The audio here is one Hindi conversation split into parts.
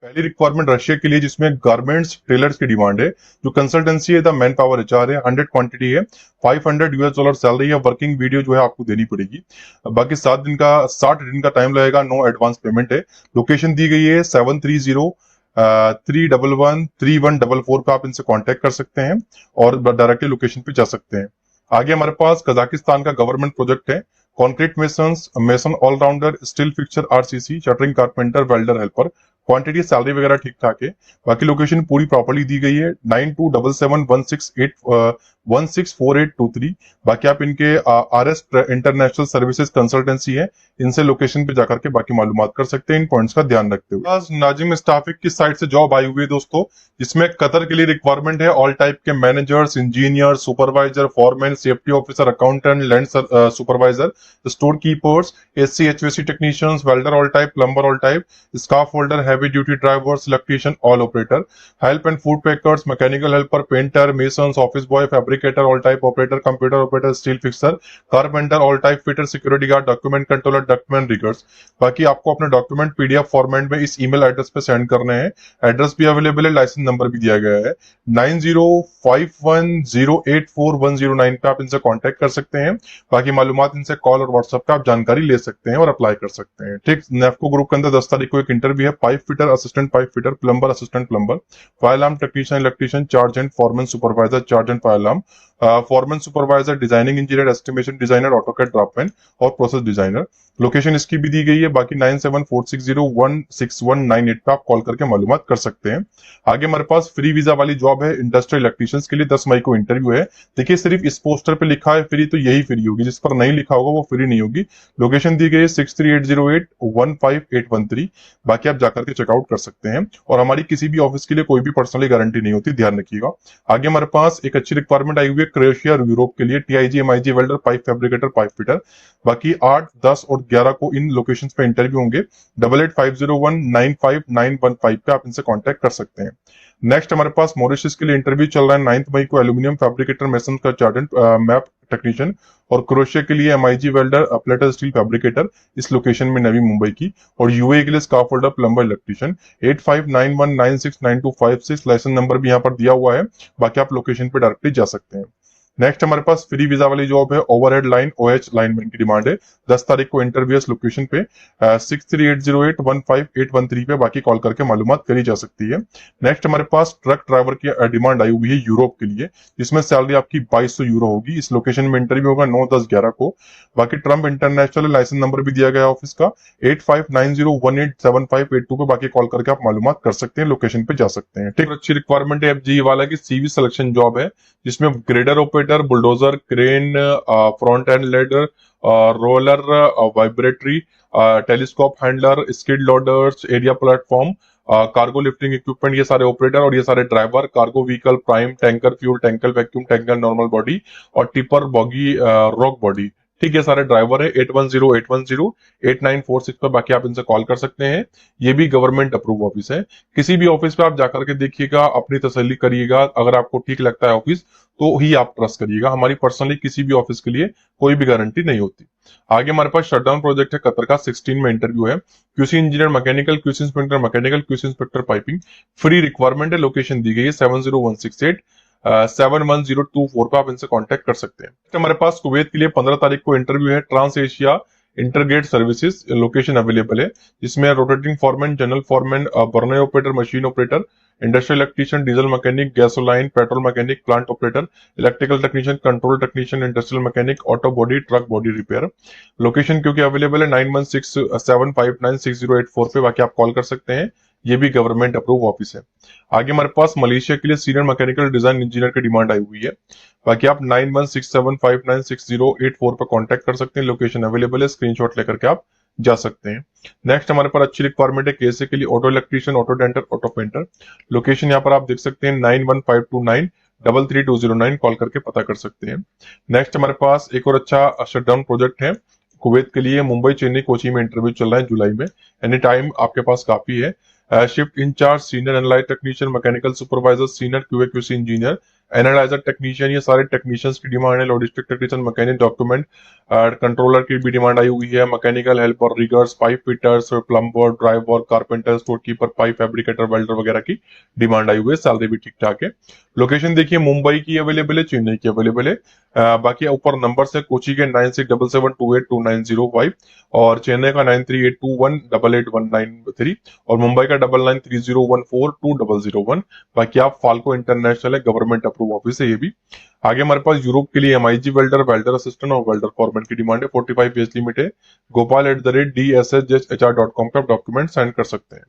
पहली रिक्वायरमेंट रशिया के लिए जिसमें गारमेंट्स टेलर्स की डिमांड है। जो कंसल्टेंसी है द मैन पावर एचआर है, 100 क्वांटिटी है, $500 सैलरी है, वर्किंग वीडियो जो है आपको देनी पड़ेगी। बाकी 60 दिन का टाइम लगेगा, नो एडवांस पेमेंट है। लोकेशन दी गई है 730 311 3144 पे। आप इनसे कांटेक्ट कर सकते हैं और डायरेक्टली लोकेशन पे जा सकते हैं। आगे हमारे पास कजाकिस्तान का गवर्नमेंट प्रोजेक्ट है। Concrete mason allrounder, steel fixer, RCC, shuttering carpenter, welder helper. Quantity salary वगैरह ठीक ठाक है। बाकी लोकेशन पूरी प्रॉपर्ली दी गई है, 9277164823। बाकी आप इनके आरएस इंटरनेशनल सर्विसेज कंसल्टेंसी है, इनसे लोकेशन पे जाकर के बाकी मालूमात कर सकते हैं इन पॉइंट्स का ध्यान रखते हुए। आज नाजिम स्टाफिक की साइड से जॉब आई हुई है दोस्तों, जिसमें कतर के लिए रिक्वायरमेंट है ऑल टाइप के managers, engineer, supervisor, foreman, safety officer, accountant, land supervisor, store keepers, SC HVC technicians, welder all type, plumber all type, scaffolder, heavy duty drivers, electrician, all operator, help and food packers, mechanical helper, painter, masons, office boy, fabricator all type, operator, computer operator, steel fixer, carpenter all type, fitter, security guard, document controller, document records. बाकी आपको अपने डॉक्यूमेंट पीडीएफ फॉर्मेट में इस ईमेल एड्रेस पे सेंड करने हैं। एड्रेस भी अवेलेबल है, लाइसेंस नंबर भी दिया गया है, 9051084109 पे आप इनसे कांटेक्ट कर सकते हैं। बाकी मालूमात इनसे कॉल और व्हाट्सएप पे आप जानकारी ले सकते हैं और अप्लाई कर सकते हैं। ठीक, नेफ्को ग्रुप के अंदर 10 तारीख को एक इंटरव्यू है, pipe fitter, assistant pipe fitter, plumber, assistant plumber, fire alarm technician, electrician, chargehand foreman supervisor, chargehand fire alarm, foreman supervisor, designing engineer, estimation designer, AutoCAD draftman और प्रोसेस डिजाइनर। लोकेशन इसकी भी दी गई है। बाकी 9746016198 पे आप कॉल करके मालूमात कर सकते हैं। आगे हमारे पास फ्री वीजा वाली जॉब है इंडस्ट्रियल इलेक्ट्रिशियंस के लिए, 10 मई को इंटरव्यू है। देखिए सिर्फ इस पोस्टर पे लिखा है फ्री, तो यही फ्री होगी, जिस पर नहीं लिखा होगा वो फ्री नहीं होगी। लोकेशन दी गई है 6380815813। बाकी आप जाकर के चेकआउट कर सकते हैं और हमारी किसी भी ऑफिस के लिए कोई भी पर्सनली गारंटी नहीं होती, ध्यान रखिएगा। आगे हमारे पास एक अच्छी रिक्वायरमेंट आई हुई है क्रोएशिया और यूरोप के लिए, TIG MIG welder, pipe fabricator, pipe fitter. बाकी 8, 10 और 11 को इन लोकेशंस पे इंटरव्यू होंगे। 8850195915 पे आप इनसे कांटेक्ट कर सकते हैं। नेक्स्ट हमारे पास मॉरिशस के लिए इंटरव्यू चल रहा है 9 मई को, एल्यूमिनियम फैब्रिकेटर, मेसन का चार्ट एंड मैप टेक्नीशियन। और क्रोशिया के लिए एमआईजी वेल्डर, अपलेटर स्टील फैब्रिकेटर, इस लोकेशन में नवी मुंबई की। और यूए के लिए scaffolder, plumber, electrician. 8591969256 licence number भी यहाँ पर दिया हुआ है। बाकी आप लोकेशन पे डायरेक्टली जा सकते हैं। नेक्स्ट हमारे पास फ्री वीजा वाली जॉब है, ओवरहेड लाइन ओएच लाइनमैन की डिमांड है। 10 तारीख को इंटरव्यू लोकेशन पे 6380815813 पे बाकी कॉल करके मालूमात करी जा सकती है। नेक्स्ट हमारे पास ट्रक ड्राइवर की डिमांड आई हुई है यूरोप के लिए, जिसमें सैलरी आपकी 2200 यूरो होगी। इस लोकेशन में इंटरव्यू होगा 9, 10, 11 को। बाकी ट्रम्प इंटरनेशनल लाइसेंस नंबर भी दिया गया ऑफिस का 8590187582 पे बाकी कॉल करके आप मालूमात कर सकते हैं, लोकेशन पे जा सकते हैं। ठीक, अच्छी रिक्वायरमेंट है एफजी वाला की सीवी सिलेक्शन जॉब है, जिसमें grader operator, bulldozer, crane, front end ladder, roller, vibratory, telescope handler, skid loaders, area platform, cargo lifting equipment, ये सारे ऑपरेटर और ये सारे driver, cargo vehicle, prime, tanker, fuel tanker, vacuum tanker, normal body और टिपर बॉगी, रॉक बॉडी। ठीक है, सारे ड्राइवर है। 8108108946 पर बाकी आप इनसे कॉल कर सकते हैं। ये भी गवर्नमेंट अप्रूव ऑफिस है। किसी भी ऑफिस पे आप जाकर के देखिएगा, अपनी तसल्ली करिएगा, अगर आपको ठीक लगता है ऑफिस तो ही आप ट्रस्ट करिएगा। हमारी पर्सनली किसी भी ऑफिस के लिए कोई भी गारंटी नहीं होती। आगे हमारे पास शटडाउन प्रोजेक्ट है कतर का, 16 में इंटरव्यू है। QC engineer mechanical, QC inspector mechanical, QC inspector piping. Free requirement है, लोकेशन दी गई है 70168 71024 पे आप इनसे कांटेक्ट कर सकते हैं। हमारे पास कुवैत के लिए 15 तारीख को इंटरव्यू है, trans Asia integrate services, location available है, जिसमें rotating foreman, general foreman, burner operator, machine operator, industrial electrician, diesel mechanic, gasoline, petrol mechanic, plant operator, electrical technician, control technician, industrial mechanic, auto body, truck body repair. Location क्योंकि अवेलेबल है 9167596084 पे बाकी आप कॉल कर सकते हैं। ये भी गवर्नमेंट अप्रूव ऑफिस है। आगे हमारे पास मलेशिया के लिए सीनियर मैकेनिकल डिजाइन इंजीनियर की डिमांड आई हुई है। बाकी आप 9167596084 पर कांटेक्ट कर सकते हैं, लोकेशन अवेलेबल है, स्क्रीनशॉट लेकर के आप जा सकते हैं। नेक्स्ट हमारे पास अच्छी रिक्वायरमेंट है केसे के लिए, auto electrician, auto denter, auto painter. Location यहाँ पर आप देख सकते हैं 9152933209, कॉल करके पता कर सकते हैं। नेक्स्ट हमारे पास एक और अच्छा शटडाउन प्रोजेक्ट है कुवैत के लिए, मुंबई, चेन्नई, कोची में इंटरव्यू चल रहा है जुलाई में। एनी टाइम आपके पास काफी है। Shift in charge, senior analyte technician, mechanical supervisor, senior QA QC engineer, analyser technician, ये सारे टेक्नीशियंस की डिमांड है। Logistic technician, mechanic, document controller की भी डिमांड आई हुई है। Mechanical helper, riggers, pipe fitters, plumber, driver, carpenter, store keeper, pipe fabricator, welder वगैरह की डिमांड आई हुई है। सैलरी भी ठीक ठाक है। लोकेशन देखिए, मुंबई की अवेलेबल है, चेन्नई की अवेलेबल है। बाकी ऊपर नंबर है कोची के 9677282905 और चेन्नई का 9382188193 और मुंबई का 9930142001। बाकी आप फाल्को इंटरनेशनल है, गवर्नमेंट अप्रूव ऑफिस है ये भी। आगे हमारे पास यूरोप के लिए एमआईजी वेल्डर, वेल्डर असिस्टेंट और वेल्डर फॉरमैन की डिमांड है। 45 एज लिमिट है। gopal@dshhr.com पे आप डॉक्यूमेंट साइन कर सकते हैं।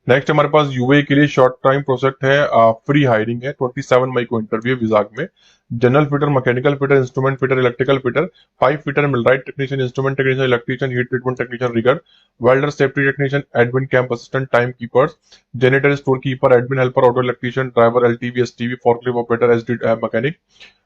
नेक्स्ट हमारे पास यूए के लिए शॉर्ट टाइम प्रोजेक्ट है, फ्री हायरिंग है। 27 मई को इंटरव्यू है विजाग में। General fitter, mechanical fitter, instrument fitter, electrical fitter, pipe fitter, millwright technician, instrument technician, electrician, heat treatment technician, rigger, welder, safety technician, admin, camp assistant, time keepers, janitor, store keeper, admin helper, auto electrician, driver, LTV, STV, forklift operator, SD mechanic,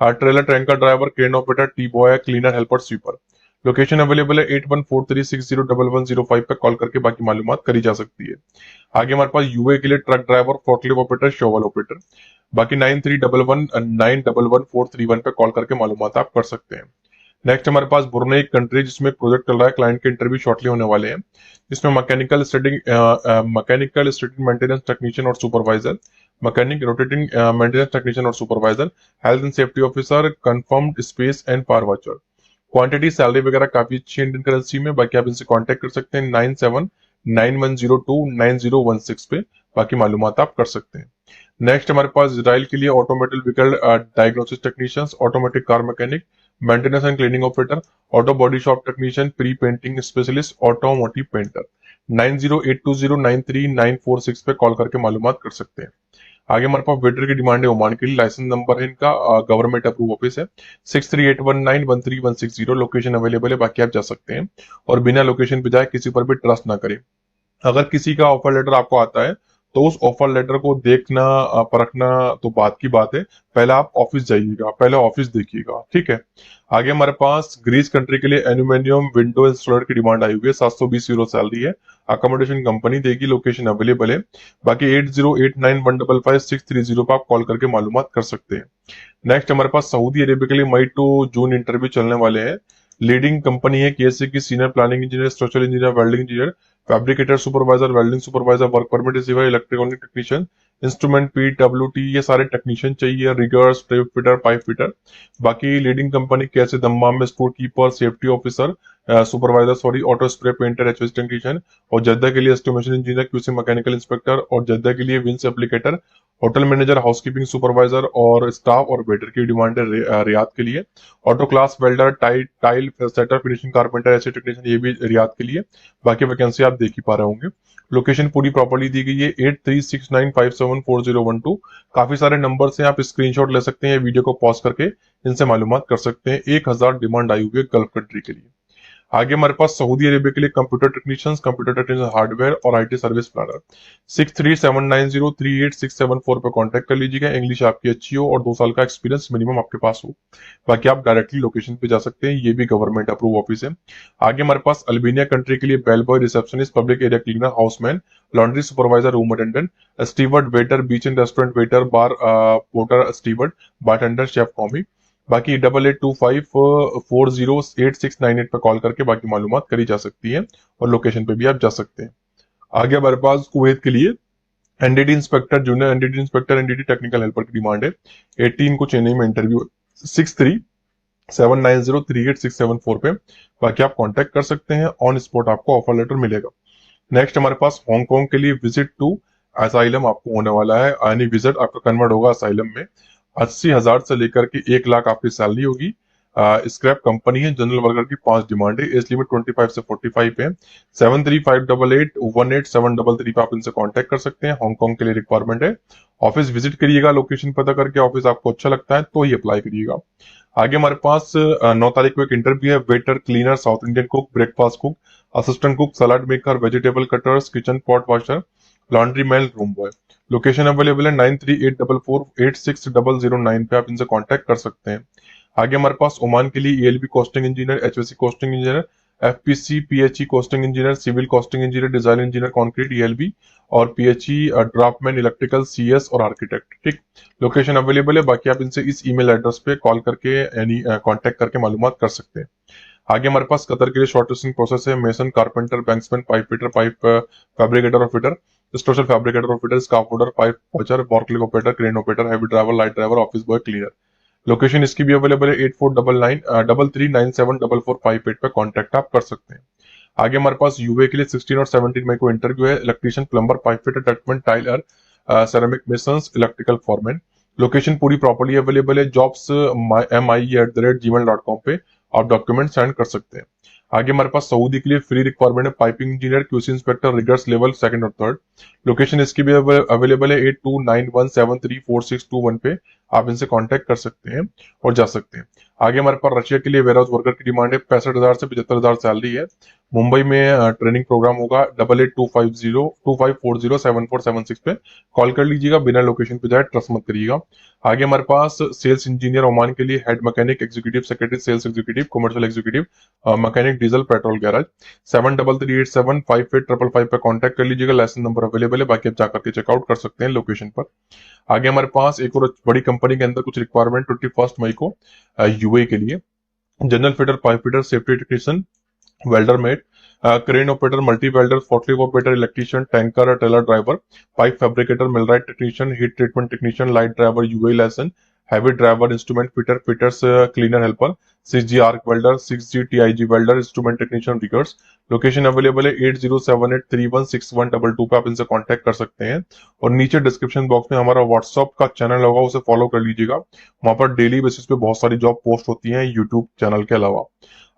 trailer tanker driver, crane operator, tea boy, cleaner, helper, sweeper. Location available है 8143601105 पे कॉल करके बाकी मालूमात करी जा सकती है। आगे हमारे पास यूए के लिए truck driver, forklift operator, shovel operator. बाकी 9311911431 पे कॉल करके मालूमात आप कर सकते हैं। नेक्स्ट हमारे पास ब्रुनेई कंट्री, जिसमें प्रोजेक्ट चल रहा है, क्लाइंट के इंटरव्यू शॉर्टली होने वाले हैं। जिसमें मैकेनिकल स्टेटिंग मेंटेनेंस टेक्नीशियन और supervisor, mechanic rotating maintenance technician और supervisor, health and safety officer, confirmed space and power watcher. Quantity, salary वगैरह काफी अच्छी है इंडियन करेंसी में। बाकी आप इनसे कांटेक्ट कर सकते हैं 9791029016 पे, बाकी मालूमात आप कर सकते हैं। नेक्स्ट हमारे पास इजराइल के लिए automatic vehicle diagnosis technicians, automatic car mechanic, maintenance and cleaning operator, auto body shop technician, pre painting specialist, automotive painter. 9082093946 पे कॉल करके मालूमात कर सकते हैं। आगे हमारे पास वेटर की डिमांड है ओमान के लिए। लाइसेंस नंबर है इनका, गवर्नमेंट अप्रूव ऑफिस है। 6381913160। लोकेशन अवेलेबल है, बाकी आप जा सकते हैं और बिना लोकेशन पे जाए किसी पर भी ट्रस्ट ना करें। अगर किसी का ऑफर लेटर आपको आता है तो उस ऑफर लेटर को देखना परखना तो बात की बात है। पहले आप ऑफिस जाइएगा, पहले ऑफिस देखिएगा, ठीक है। आगे हमारे पास ग्रीस कंट्री के लिए एल्यूमिनियम विंडो इंस्टॉलर की डिमांड आई हुई है। 720 यूरो सैलरी है। अकोमोडेशन कंपनी देगी। लोकेशन अवेलेबल है। बाकी 8089155630 पर आप कॉल करके मालूमात कर सकते हैं। नेक्स्ट हमारे पास सऊदी अरेबिया के लिए मई टू जून इंटरव्यू चलने वाले हैं। लीडिंग कंपनी है केएसए की। Senior planning engineer, structural engineer, welding engineer, fabricator supervisor, welding supervisor, work permit receiver, electrical technician, instrument, PWT, ये सारे टेक्नीशियन चाहिए। Riggers, tape fitter, pipe fitter. बाकी लीडिंग कंपनी कैसे दम्माम में store keeper, safety officer, supervisor sorry, auto spray painter, HVS technician. और जद्दा के लिए estimation engineer, QC mechanical inspector. और जद्दा के लिए विंस applicator, hotel manager, housekeeping supervisor और स्टाफ और वेटर की डिमांड है रियाद के लिए। Auto class welder, tile setter, finishing carpenter, ऐसे टेक्नीशियन, ये भी रियाद के लिए। बाकी वैकेंसी आप देख ही पा रहे होंगे। लोकेशन पूरी प्रॉपर्ली दी गई है 8369574012। काफी सारे नंबर से आप स्क्रीनशॉट ले सकते हैं, वीडियो को पॉज करके इनसे मालूमात कर सकते हैं। 1000 डिमांड आई हुई है गल्फ कंट्री के लिए। आगे हमारे पास सऊदी अरेबिया के लिए computer technicians, computer technician hardware और आईटी सर्विस प्लानर। 6379038674 पे कांटेक्ट कर लीजिएगा। इंग्लिश आपकी अच्छी हो और 2 साल का एक्सपीरियंस मिनिमम आपके पास हो। बाकी आप डायरेक्टली लोकेशन पे जा सकते हैं, ये भी गवर्नमेंट अप्रूव ऑफिस है। आगे हमारे पास अल्बेनिया कंट्री के लिए bell boy, receptionist, public area cleaner, houseman, laundry supervisor, room attendant, steward, waiter, beach and restaurant waiter, bar porter, steward, bartender, chef commis. बाकी 8825408698 पे कॉल करके बाकी मालूमात करी जा सकती है और लोकेशन पे भी आप जा सकते हैं। आगे हमारे पास कुवैत के लिए NDT inspector, junior NDT inspector, NDT technical helper की डिमांड है। 18 को चेन्नई में इंटरव्यू। 6379038674 पे बाकी आप कांटेक्ट कर सकते हैं। ऑन स्पॉट आपको ऑफर लेटर मिलेगा। नेक्स्ट हमारे पास हांगकांग के लिए विजिट टू असाइलम आपको होने वाला है, यानी विजिट आपका कन्वर्ट होगा असाइलम में। 80,000 से लेकर के 1 लाख आपकी सैलरी होगी। स्क्रैप कंपनी है। जनरल वर्कर की 5 डिमांड है। एज लिमिट 25 से 45 है। 7358818733 पे आप इनसे कांटेक्ट कर सकते हैं। हांगकांग के लिए रिक्वायरमेंट है। ऑफिस विजिट करिएगा, लोकेशन पता करके ऑफिस आपको अच्छा लगता है तो ही अप्लाई करिएगा। आगे हमारे पास 9 तारीख को एक इंटरव्यू है। Waiter, cleaner, south Indian cook, breakfast cook, assistant cook, salad maker, vegetable cutters, kitchen pot washer, laundry man, room boy. Location available है 9384486009 पे आप इनसे कांटेक्ट कर सकते हैं। आगे हमारे पास ओमान के लिए ELB costing engineer, HVC costing engineer, FPC, PHE costing engineer, civil costing engineer, design engineer concrete ELB, और पीएचई ड्राफ्टमैन इलेक्ट्रिकल सीएस और आर्किटेक्ट। ठीक, लोकेशन अवेलेबल है। बाकी आप इनसे इस ईमेल एड्रेस पे कॉल करके यानी कांटेक्ट करके मालूमात कर सकते हैं। आगे हमारे पास कतर के लिए शॉर्ट लिस्टिंग प्रोसेस है। Mason, carpenter, banksman, pipe fitter, pipe fabricator और फिटर, स्ट्रक्चरल फैब्रिकेटर और fitter, scaffolder, pipe watcher, forklift operator, crane operator, heavy driver, light driver, office boy, cleaner. Location इसकी भी अवेलेबल है। 8499 33974458 पे कॉन्टेक्ट आप कर सकते हैं। आगे हमारे पास यूए के लिए 16 और 17 मई को इंटरव्यू है। Electrician, plumber, pipe fitter, ductman, tiler, ceramic masons, electrical foreman. Location पूरी प्रॉपर्ली अवेलेबल है। jobs@gmail.com पे आप डॉक्यूमेंट सेंड कर सकते हैं। आगे हमारे पास सऊदी के लिए फ्री रिक्वायरमेंट है। Piping engineer, QC inspector, riggers level 2nd और 3rd। लोकेशन इसकी भी अवेलेबल है। 8291734621 पे आप इनसे कांटेक्ट कर सकते हैं और जा सकते हैं। आगे हमारे पास रशिया के लिए वेयर हाउस वर्कर की डिमांड है। 65,000 से 75,000 सैलरी है। मुंबई में ट्रेनिंग प्रोग्राम होगा। 8825074746 पे कॉल कर लीजिएगा। बिना लोकेशन पे जाए ट्रस्ट मत करिएगा। आगे हमारे पास सेल्स इंजीनियर ओमान के लिए head mechanic, executive secretary, sales executive, commercial executive, mechanic, diesel, petrol garage. 7338755555 पे कांटेक्ट कर लीजिएगा। लाइसेंस नंबर अवेलेबल है। बाकी आप जाकर के चेकआउट कर सकते हैं लोकेशन पर। आगे हमारे पास एक और बड़ी कंपनी के अंदर कुछ रिक्वायरमेंट 21 मई को यूए के लिए general fitter, pipe fitter, safety technician, welder mate, crane operator, multi welder, forklift operator, electrician, tanker, trailer driver, pipe fabricator, millwright technician, heat treatment technician, light driver, UA licence, heavy driver, instrument fitter, fitters, cleaner helper, 6G arc welder, 6G TIG welder, instrument technician, riggers. Location available है। 8078316122 पे आप इनसे कांटेक्ट कर सकते हैं। और नीचे डिस्क्रिप्शन बॉक्स में हमारा व्हाट्सअप का चैनल होगा, उसे फॉलो कर लीजिएगा। वहां पर डेली बेसिस पे बहुत सारी जॉब पोस्ट होती हैं यूट्यूब चैनल के अलावा।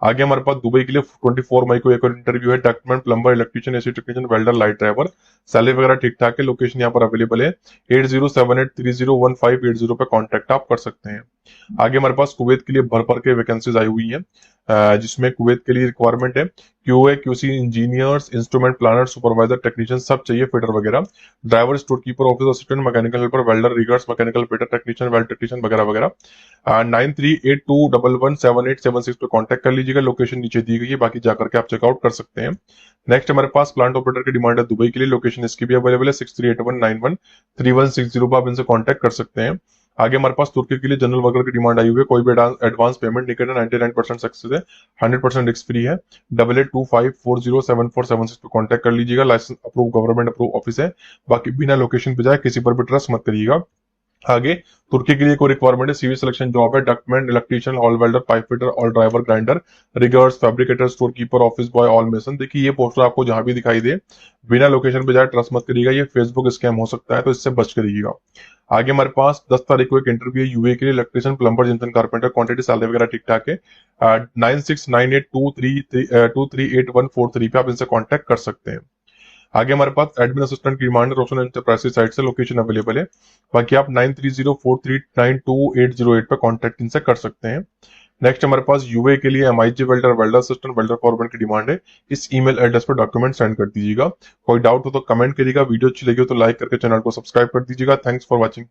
आगे हमारे पास दुबई के लिए 24 मई को एक और इंटरव्यू है। Ductman, plumber, electrician, AC technician, welder, light driver. Salary वगैरह ठीक ठाक है। लोकेशन यहाँ पर अवेलेबल है। 8078301580 पे कॉन्टेक्ट आप कर सकते हैं। आगे हमारे पास कुवैत के लिए भर भर के वैकेंसीज आई हुई हैं, जिसमें कुवैत के लिए रिक्वायरमेंट है QA, QC engineers, instrument planner, supervisor, technician सब चाहिए, फिटर वगैरह, driver, store keeper, office assistant, mechanical helper, welder, riggers, mechanical fitter, technician, weld technician वगैरह वगैरह। 9382117876 पे कॉन्टेक्ट कर लीजिएगा। लोकेशन नीचे दी गई है, बाकी जाकर के आप चेकआउट कर सकते हैं। नेक्स्ट हमारे पास प्लांट ऑपरेटर की डिमांड है दुबई के लिए। लोकेशन इसकी भी अवेलेबल है। 6381913160 पर आप इनसे कॉन्टेक्ट कर सकते हैं। आगे हमारे पास तुर्की के लिए जनरल वर्कर की डिमांड आई हुई है। कोई भी एडवांस पेमेंट नहीं करना। 99% सक्सेस है। 100% रिस्क फ्री है। 8825407476 पे कॉन्टेक्ट कर लीजिएगा। Licence approve, government approve office है। बाकी बिना लोकेशन पे जाए किसी पर भी ट्रस्ट मत करिएगा। आगे तुर्की के लिए कोई रिक्वायरमेंट है। सीवी सिलेक्शन जॉब है। Ductman, electrician, all welder, pipe fitter, all driver, grinder, riggers, fabricator, store keeper, office boy, all mason. देखिए ये पोस्टर आपको जहां भी दिखाई दे बिना लोकेशन पे जाए ट्रस्ट मत करिएगा। ये फेसबुक स्कैम हो सकता है, तो इससे बच करिएगा। आगे हमारे पास 10 तारीख को एक इंटरव्यू है यूए के लिए। इलेक्ट्रीशियन, प्लम्बर, जिंतन कारपेंटर। क्वांटिटी, सैलरी वगैरह ठीक ठाक है। 9698232814 पे आप इनसे कॉन्टेक्ट कर सकते हैं। आगे हमारे पास एडमिन असिस्टेंट की डिमांड है रोशन एंटरप्राइजेस साइट से। लोकेशन अवेलेबल है। बाकी आप 9304392808 पे कॉन्टेक्ट इनसे कर सकते हैं। नेक्स्ट हमारे पास यूए के लिए MIG welder, welder assistant, welder foreman की डिमांड है। इस ईमेल एड्रेस पर डॉक्यूमेंट सेंड कर दीजिएगा। कोई डाउट हो तो कमेंट करिएगा। वीडियो अच्छी लगी हो तो लाइक करके चैनल को सब्सक्राइब कर दीजिएगा। Thanks for watching.